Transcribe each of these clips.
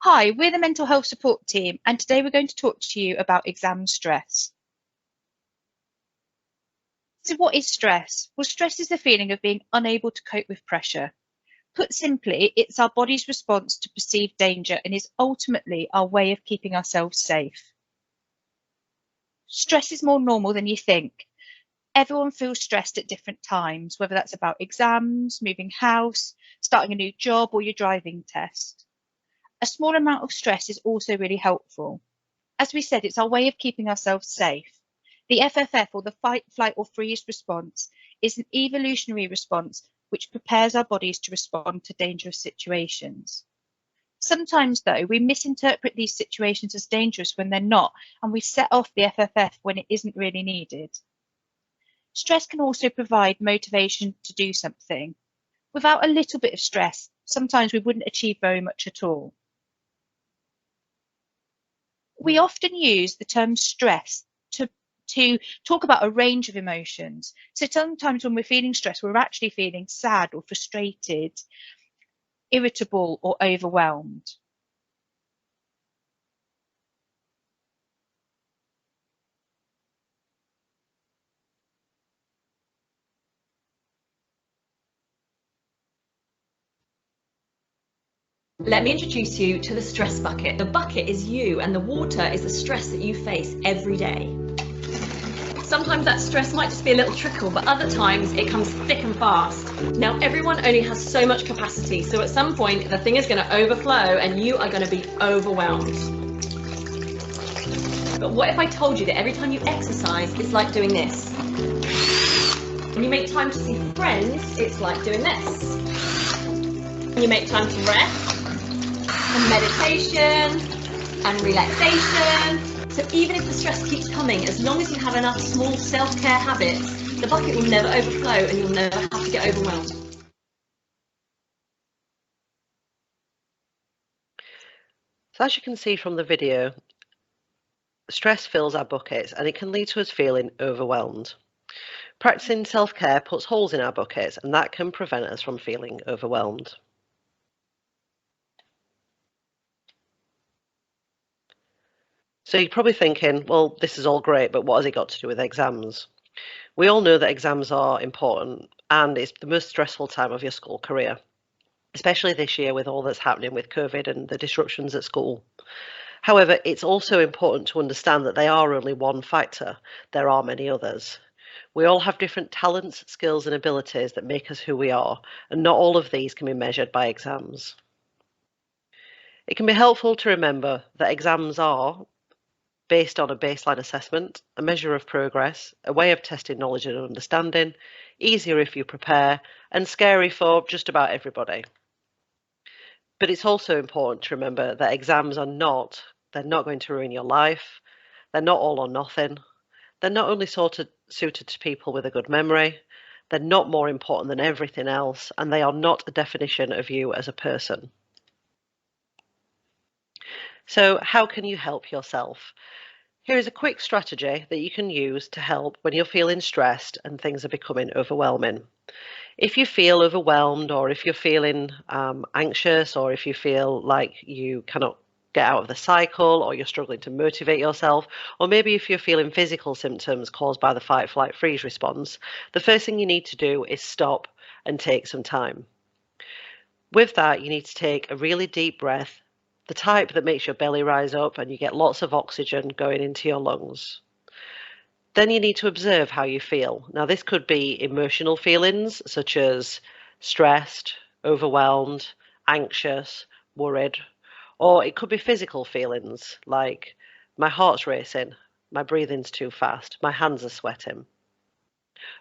Hi, we're the mental health support team, and today we're going to talk to you about exam stress. So, what is stress? Well, stress is the feeling of being unable to cope with pressure. Put simply, it's our body's response to perceived danger and is ultimately our way of keeping ourselves safe. Stress is more normal than you think. Everyone feels stressed at different times, whether that's about exams, moving house, starting a new job, or your driving test. A small amount of stress is also really helpful. As we said, it's our way of keeping ourselves safe. The FFF, or the fight, flight, or freeze response, is an evolutionary response which prepares our bodies to respond to dangerous situations. Sometimes, though, we misinterpret these situations as dangerous when they're not, and we set off the FFF when it isn't really needed. Stress can also provide motivation to do something. Without a little bit of stress, sometimes we wouldn't achieve very much at all. We often use the term stress to talk about a range of emotions. So sometimes when we're feeling stressed, we're actually feeling sad or frustrated, irritable or overwhelmed. Let me introduce you to the stress bucket. The bucket is you, and the water is the stress that you face every day. Sometimes that stress might just be a little trickle, but other times it comes thick and fast. Now, everyone only has so much capacity, so at some point the thing is going to overflow and you are going to be overwhelmed. But what if I told you that every time you exercise, it's like doing this? When you make time to see friends, it's like doing this. When you make time to rest, and meditation and relaxation. So even if the stress keeps coming, as long as you have enough small self-care habits, the bucket will never overflow and you'll never have to get overwhelmed. So as you can see from the video, stress fills our buckets and it can lead to us feeling overwhelmed. Practicing self-care puts holes in our buckets and that can prevent us from feeling overwhelmed. So you're probably thinking, well, this is all great, but what has it got to do with exams? We all know that exams are important and it's the most stressful time of your school career, especially this year with all that's happening with COVID and the disruptions at school. However, it's also important to understand that they are only one factor. There are many others. We all have different talents, skills, and abilities that make us who we are, and not all of these can be measured by exams. It can be helpful to remember that exams are based on a baseline assessment, a measure of progress, a way of testing knowledge and understanding, easier if you prepare, and scary for just about everybody. But it's also important to remember that exams they're not going to ruin your life. They're not all or nothing. They're not only suited to people with a good memory, they're not more important than everything else, and they are not a definition of you as a person. So how can you help yourself? Here is a quick strategy that you can use to help when you're feeling stressed and things are becoming overwhelming. If you feel overwhelmed, or if you're feeling anxious, or if you feel like you cannot get out of the cycle, or you're struggling to motivate yourself, or maybe if you're feeling physical symptoms caused by the fight, flight, freeze response, the first thing you need to do is stop and take some time. With that, you need to take a really deep breath, the type that makes your belly rise up and you get lots of oxygen going into your lungs. Then you need to observe how you feel. Now, this could be emotional feelings such as stressed, overwhelmed, anxious, worried, or it could be physical feelings like my heart's racing, my breathing's too fast, my hands are sweating.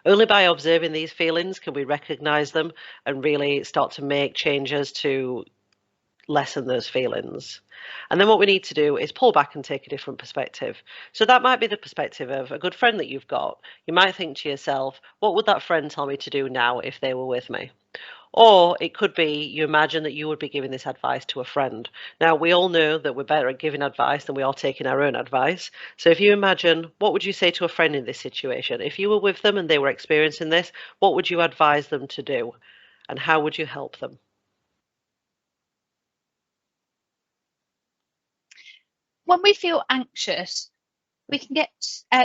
Only by observing these feelings can we recognize them and really start to make changes to lessen those feelings. And then what we need to do is pull back and take a different perspective. So that might be the perspective of a good friend that you've got. You might think to yourself, what would that friend tell me to do now if they were with me? Or it could be you imagine that you would be giving this advice to a friend. Now, we all know that we're better at giving advice than we are taking our own advice. So if you imagine, what would you say to a friend in this situation? If you were with them and they were experiencing this, what would you advise them to do? And how would you help them? When we feel anxious, we can get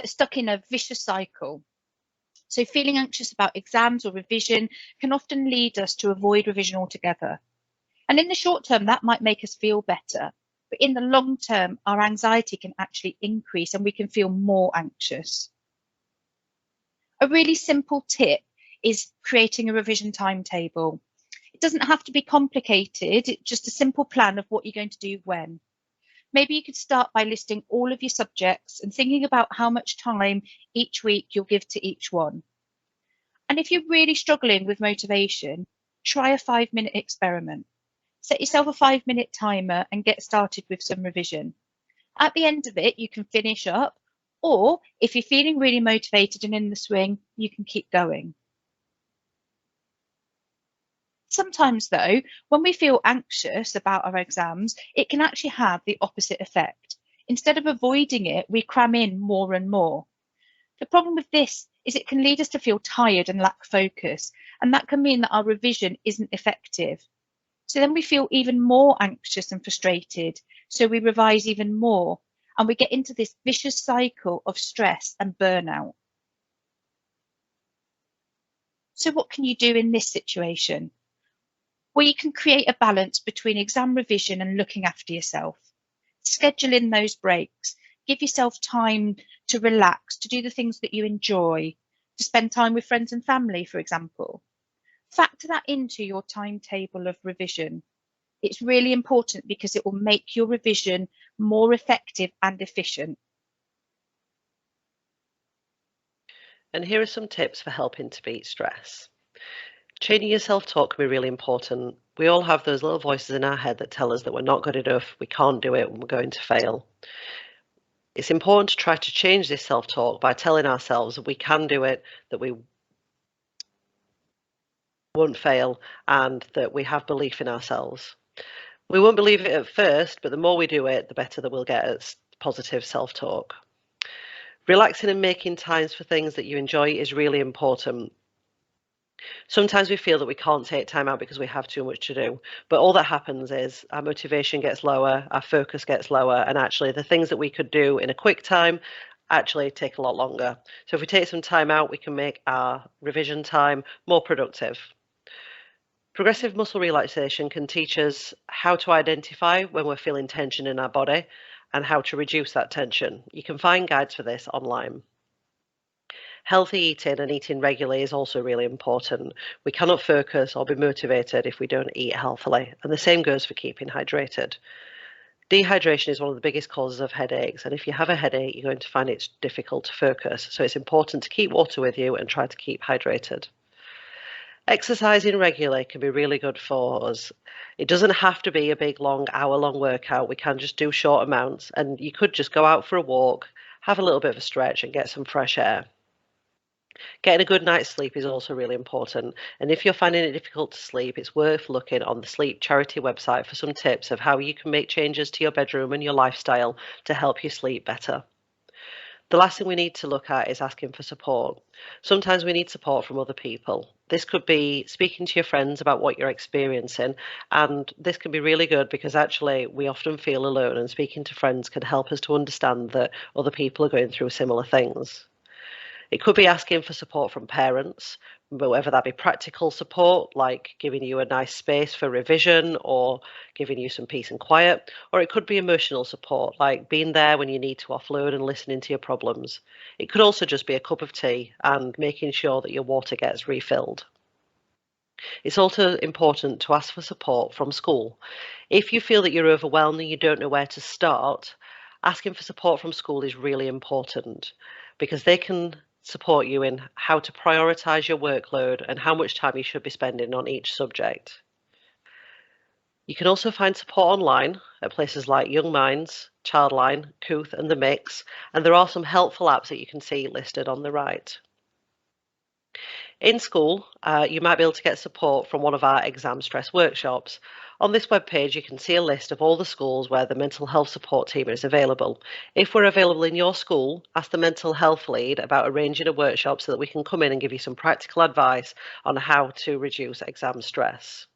stuck in a vicious cycle. So feeling anxious about exams or revision can often lead us to avoid revision altogether. And in the short term, that might make us feel better. But in the long term, our anxiety can actually increase and we can feel more anxious. A really simple tip is creating a revision timetable. It doesn't have to be complicated, it's just a simple plan of what you're going to do when. Maybe you could start by listing all of your subjects and thinking about how much time each week you'll give to each one. And if you're really struggling with motivation, try a 5-minute experiment. Set yourself a 5-minute timer and get started with some revision. At the end of it, you can finish up, or if you're feeling really motivated and in the swing, you can keep going. Sometimes though, when we feel anxious about our exams, it can actually have the opposite effect. Instead of avoiding it, we cram in more and more. The problem with this is it can lead us to feel tired and lack focus, and that can mean that our revision isn't effective. So then we feel even more anxious and frustrated, so we revise even more, and we get into this vicious cycle of stress and burnout. So what can you do in this situation? Well, you can create a balance between exam revision and looking after yourself. Schedule in those breaks. Give yourself time to relax, to do the things that you enjoy, to spend time with friends and family, for example. Factor that into your timetable of revision. It's really important because it will make your revision more effective and efficient. And here are some tips for helping to beat stress. Changing your self-talk can be really important. We all have those little voices in our head that tell us that we're not good enough, we can't do it, and we're going to fail. It's important to try to change this self-talk by telling ourselves that we can do it, that we won't fail, and that we have belief in ourselves. We won't believe it at first, but the more we do it, the better that we'll get at positive self-talk. Relaxing and making times for things that you enjoy is really important. Sometimes we feel that we can't take time out because we have too much to do, but all that happens is our motivation gets lower, our focus gets lower, and actually the things that we could do in a quick time actually take a lot longer. So if we take some time out, we can make our revision time more productive. Progressive muscle relaxation can teach us how to identify when we're feeling tension in our body and how to reduce that tension. You can find guides for this online. Healthy eating and eating regularly is also really important. We cannot focus or be motivated if we don't eat healthily, and the same goes for keeping hydrated. Dehydration is one of the biggest causes of headaches, and if you have a headache, you're going to find it's difficult to focus. So it's important to keep water with you and try to keep hydrated. Exercising regularly can be really good for us. It doesn't have to be a big, long, hour-long workout. We can just do short amounts, and you could just go out for a walk, have a little bit of a stretch, and get some fresh air. Getting a good night's sleep is also really important, and if you're finding it difficult to sleep, it's worth looking on the Sleep Charity website for some tips of how you can make changes to your bedroom and your lifestyle to help you sleep better. The last thing we need to look at is asking for support. Sometimes we need support from other people. This could be speaking to your friends about what you're experiencing, and this can be really good because actually we often feel alone, and speaking to friends can help us to understand that other people are going through similar things. It could be asking for support from parents, whether that be practical support, like giving you a nice space for revision or giving you some peace and quiet, or it could be emotional support, like being there when you need to offload and listening to your problems. It could also just be a cup of tea and making sure that your water gets refilled. It's also important to ask for support from school. If you feel that you're overwhelmed and you don't know where to start, asking for support from school is really important because they can support you in how to prioritize your workload and how much time you should be spending on each subject. You can also find support online at places like Young Minds, Childline, Kooth and The Mix, and there are some helpful apps that you can see listed on the right. In school, you might be able to get support from one of our exam stress workshops. On this webpage, you can see a list of all the schools where the mental health support team is available. If we're available in your school, ask the mental health lead about arranging a workshop so that we can come in and give you some practical advice on how to reduce exam stress.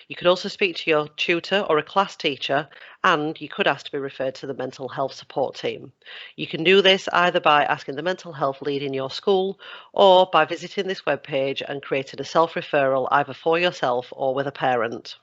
You could also speak to your tutor or a class teacher, and you could ask to be referred to the mental health support team. You can do this either by asking the mental health lead in your school or by visiting this webpage and creating a self-referral either for yourself or with a parent.